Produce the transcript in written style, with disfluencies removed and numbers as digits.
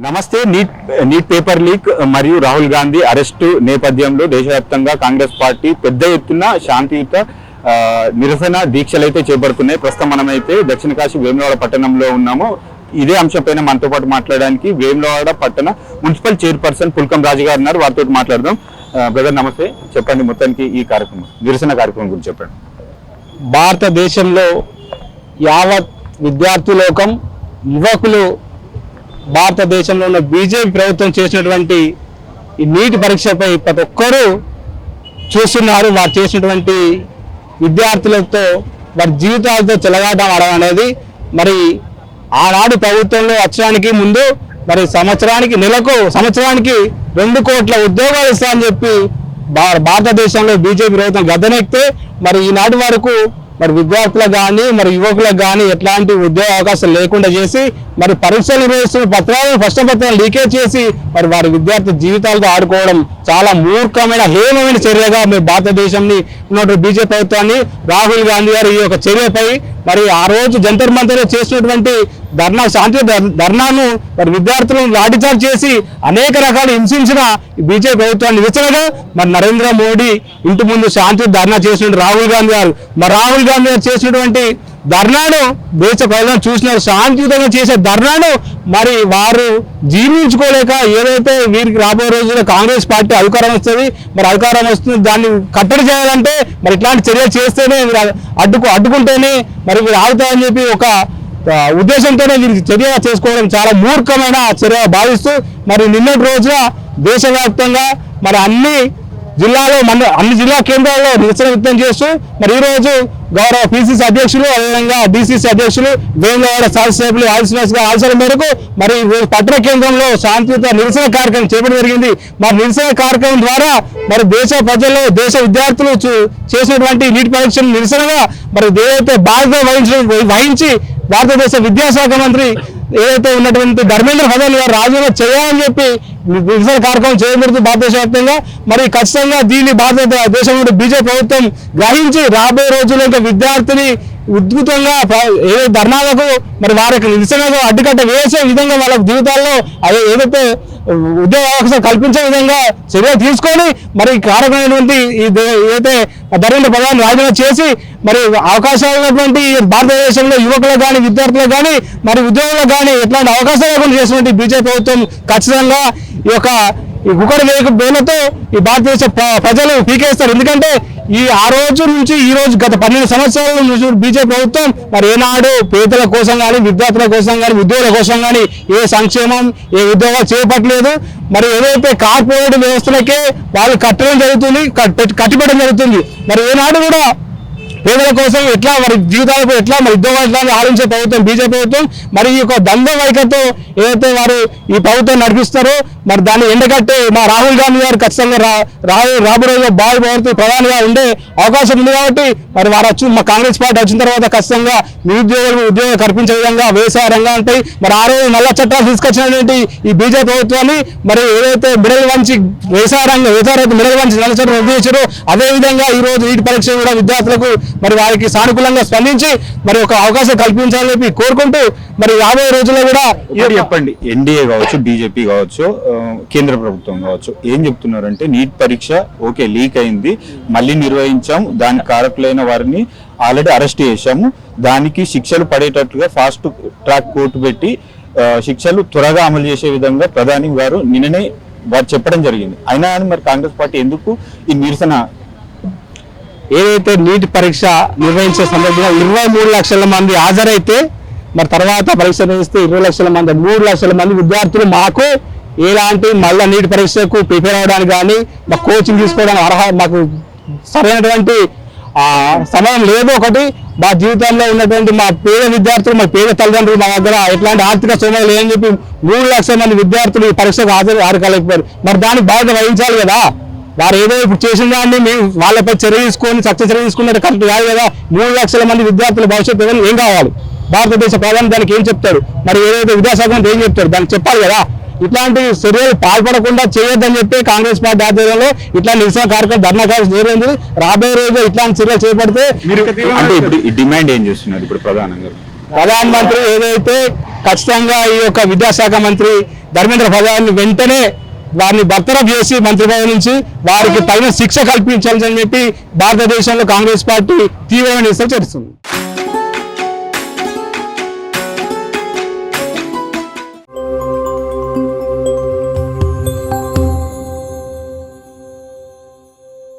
నమస్తే. Neat paper leak మరియు Rahul Gandhi arrest నేపథ్యంలో దేశవ్యాప్తంగా కాంగ్రెస్ పార్టీ పెద్ద ఎత్తున శాంతియుత నిరసన దీక్షలైతే చేపడుతున్నాయి. ప్రస్తుతం మనమైతే దక్షిణ కాశీ వేములవాడ పట్టణంలో ఉన్నాము. ఇదే అంశంపైన మనతో పాటు మాట్లాడడానికి వేములవాడ పట్టణ మున్సిపల్ చైర్పర్సన్ పుల్కం రాజు గారు ఉన్నారు. వారితో మాట్లాడదాం. బ్రదర్ నమస్తే. చెప్పండి, మొత్తానికి ఈ కార్యక్రమం నిరసన కార్యక్రమం గురించి చెప్పండి. భారతదేశంలో యావత్ విద్యార్థి లోకం యువకులు భారతదేశంలో ఉన్న బీజేపీ ప్రభుత్వం చేసినటువంటి ఈ నీట్ పరీక్షపై ప్రతి ఒక్కరూ చూస్తున్నారు. వారు చేసినటువంటి విద్యార్థులతో వారి జీవితాలతో చెలగాటం ఆడడం అనేది మరి ఆనాడు ప్రభుత్వంలో వచ్చడానికి ముందు మరి సంవత్సరానికి 2 కోట్ల ఉద్యోగాలు ఇస్తామని చెప్పి భారతదేశంలో బీజేపీ ప్రభుత్వం గద్దెనెక్కితే మరి ఈనాటి వరకు మరి విద్యార్థులకు కానీ మరి యువకులకు కానీ ఎట్లాంటి ఉద్యోగ అవకాశాలు లేకుండా చేసి మరి పరీక్షలు నిర్వహిస్తున్న ప్రశ్నపత్రాలు లీకేజ్ చేసి మరి వారి విద్యార్థి జీవితాలతో ఆడుకోవడం చాలా మూర్ఖమైన హేయమైన చర్యగా మేము భారతదేశంని ఉన్నటువంటి బీజేపీ ప్రభుత్వాన్ని రాహుల్ గాంధీ గారు ఈ యొక్క చర్యపై మరి ఆ రోజు జంతర్ మంతర్లో చేసినటువంటి శాంతి ధర్నాను మరి విద్యార్థులను లాఠీచార్జ్ చేసి అనేక రకాల హింసించిన బీజేపీ ప్రభుత్వాన్ని నిరసనగా మరి నరేంద్ర మోడీ ఇంటి ముందు శాంతి ధర్నా చేసినటువంటి రాహుల్ గాంధీ గారు రాహుల్ గాంధీ గారు చేసినటువంటి ధర్నాను దేశ ప్రజలను చూసినారు. శాంతియుతంగా చేసే ధర్నాను మరి వారు జీర్ణించుకోలేక ఏదైతే వీరికి రాబోయే రోజుల్లో కాంగ్రెస్ పార్టీ అధికారం వస్తుంది, మరి అధికారం వస్తుంది దాన్ని కట్టడి చేయాలంటే మరి ఇట్లాంటి చర్యలు చేస్తేనే అడ్డుకుంటేనే మరి వీరు ఆగుతారని చెప్పి ఒక ఉద్దేశంతోనే వీరికి చర్య చేసుకోవడం చాలా మూర్ఖమైన చర్య భావిస్తూ మరి నిన్నటి రోజున దేశవ్యాప్తంగా మరి అన్ని జిల్లా కేంద్రాల్లో నిరసన వ్యక్తం చేస్తూ మరి ఈ రోజు గౌరవ పిసిసి అధ్యక్షులు అదేవిధంగా డిసిసి అధ్యక్షులు వేములవాడ శాసనసభ్యులు ఆదేశాల మేరకు మరి పట్టణ కేంద్రంలో శాంతియుత నిరసన కార్యక్రమం చేపట్టడం జరిగింది. మరి నిరసన కార్యక్రమం ద్వారా మరి దేశ ప్రజలు దేశ విద్యార్థులు చేసినటువంటి నీటి పరీక్షలు నిరసనగా మరి ఏదైతే బాధ్యత వహించి భారతదేశ విద్యాశాఖ మంత్రి ఏదైతే ఉన్నటువంటి ధర్మేంద్ర ప్రధాన్ గారు రాజీనామా చేయాలని చెప్పి నిరసన కార్యక్రమం చేయబడుతుంది భారతదేశ వ్యాప్తంగా. మరి ఖచ్చితంగా దీన్ని భారతదేశంలో బీజేపీ ప్రభుత్వం గ్రహించి రాబోయే రోజుల్లో ఇంకా విద్యార్థిని ఉద్భుతంగా ఏ ధర్నాలకు మరి వారికి నిరసనగా అడ్డుకట్ట వేసే విధంగా వాళ్ళ జీవితాల్లో అదే ఏదైతే ఉద్యోగ అవకాశం కల్పించే విధంగా చర్యలు తీసుకొని మరి కారకమైనటువంటి ఏదైతే ధర్మేంద్ర ప్రధాన్ రాజీనామా చేసి మరి అవకాశాలు ఉన్నటువంటి భారతదేశంలో యువకులకు కానీ విద్యార్థులకు కానీ మరి ఉద్యోగులకు కానీ ఎట్లాంటి అవకాశాలు లేకుండా చేసినటువంటి బీజేపీ ప్రభుత్వం ఖచ్చితంగా ఈ యొక్క కుక్కడి వేలతో ఈ భారతదేశ ప్రజలు పీకేస్తారు. ఎందుకంటే ఆ రోజు నుంచి ఈ రోజు గత 12 సంవత్సరాల నుంచి బీజేపీ ప్రభుత్వం మరి ఏనాడు పేదల కోసం కానీ విద్యార్థుల కోసం కానీ ఉద్యోగుల కోసం కానీ ఏ సంక్షేమం ఏ ఉద్యోగాలు చేపట్టలేదు. మరి ఏదైతే కార్పొరేట్ వ్యవస్థలకే వాళ్ళు కట్టిపెట్టడం జరుగుతుంది. మరి ఏనాడు కూడా పేదల కోసం ఎట్లా మరి జీవితాలకు ఎట్లా మరి ఉద్యోగాలు ఎట్లా ఆలోచించే ప్రభుత్వం బీజేపీ ప్రభుత్వం. మరి ఈ యొక్క ద్వంద్వ వైఖరితో ఏదైతే వారు ఈ ప్రభుత్వం నడిపిస్తారో మరి దాన్ని ఎండగట్టే మా రాహుల్ గాంధీ గారు ఖచ్చితంగా రాబోయే భారత ప్రధానిగా ఉండే అవకాశం ఉంది. కాబట్టి మరి వారు మా కాంగ్రెస్ పార్టీ వచ్చిన తర్వాత ఖచ్చితంగా నిరుద్యోగులకు ఉద్యోగం కల్పించే విధంగా వ్యవసాయ రంగాలపై మరి ఆ రోజు నల్ల చట్టాలు తీసుకొచ్చినటువంటి ఈ బీజేపీ ప్రభుత్వాన్ని మరి ఏదైతే వ్యవసాయ రైతు మిడల్ వంచి నల్ల చట్టం రద్దు చేశారో అదేవిధంగా ఈ రోజు నీటి పరీక్ష కూడా విద్యార్థులకు మరి వారికి సానుకూలంగా స్పందించి మరి ఒక అవకాశం కల్పించాలని చెప్పి కోరుకుంటూ మరి రాబోయే రోజుల్లో కూడా చెప్పండి. ఎన్డీఏ కావచ్చు, బీజేపీ కావచ్చు, కేంద్ర ప్రభుత్వం కావచ్చు, ఏం చెప్తున్నారంటే నీట్ పరీక్ష ఓకే లీక్ అయింది, మళ్ళీ నిర్వహించాం, దానికి కారకులైన వారిని ఆల్రెడీ అరెస్ట్ చేశాము, దానికి శిక్షలు పడేటట్లుగా ఫాస్ట్ ట్రాక్ కోర్టు పెట్టి శిక్షలు త్వరగా అమలు చేసే విధంగా ప్రధాని గారు నిన్ననే వారు చెప్పడం జరిగింది. అయినా అని మరి కాంగ్రెస్ పార్టీ ఎందుకు ఈ నిరసన? ఏదైతే నీటి పరీక్ష నిర్వహించే సందర్భంగా 23 లక్షల మంది హాజరైతే మరి తర్వాత పరీక్ష నిర్వహిస్తే 20 లక్షల మంది 3 లక్షల మంది విద్యార్థులు మాకు ఎలాంటి మళ్ళీ నీటి పరీక్షకు ప్రిపేర్ అవ్వడానికి కానీ మాకు కోచింగ్ తీసుకోవడానికి మాకు సరైనటువంటి సమయం లేదు. ఒకటి మా జీవితంలో ఉన్నటువంటి మా పేద విద్యార్థులు మా పేద తల్లిదండ్రులు మా దగ్గర ఎట్లాంటి ఆర్థిక శ్రమ లేదని చెప్పి 3 లక్షల మంది విద్యార్థులు ఈ పరీక్షకు హాజరుకాలేకపోయారు. మరి దానికి బాధ్యత వహించాలి కదా. వారు ఏదో ఇప్పుడు చేసిన దాన్ని మేము వాళ్ళపై చర్య తీసుకున్నట్టు కరెక్ట్ కాదు కదా. 3 లక్షల మంది విద్యార్థుల భవిష్యత్తు ఏం కావాలి? భారతదేశ ప్రధాని దానికి ఏం చెప్తాడు? మరి ఏదైతే విద్యాశాఖ మంత్రి ఏం చెప్తాడు? దానికి చెప్పాలి కదా. ఇట్లాంటి చర్యలు పాల్పడకుండా చేయొద్దని చెప్పి కాంగ్రెస్ పార్టీ ఆధ్వర్యంలో ఇట్లా నిరసన కార్యక్రమం ధర్నా కార్యక్రమం జరిగింది. రాబోయే రోజు ఇట్లాంటి చర్యలు చేపడితే డిమాండ్ ఏం చేస్తున్నారు ఇప్పుడు ప్రధానంగా? ప్రధానమంత్రి ఏదైతే ఖచ్చితంగా ఈ యొక్క విద్యాశాఖ మంత్రి ధర్మేంద్ర ప్రధాని వెంటనే వారిని బర్తరఫ్ చేసి మంత్రి పదవి నుంచి వారికి తగిన శిక్ష కల్పించాలని చెప్పి భారతదేశంలో కాంగ్రెస్ పార్టీ తీవ్రమైన నిరసన చేస్తుంది.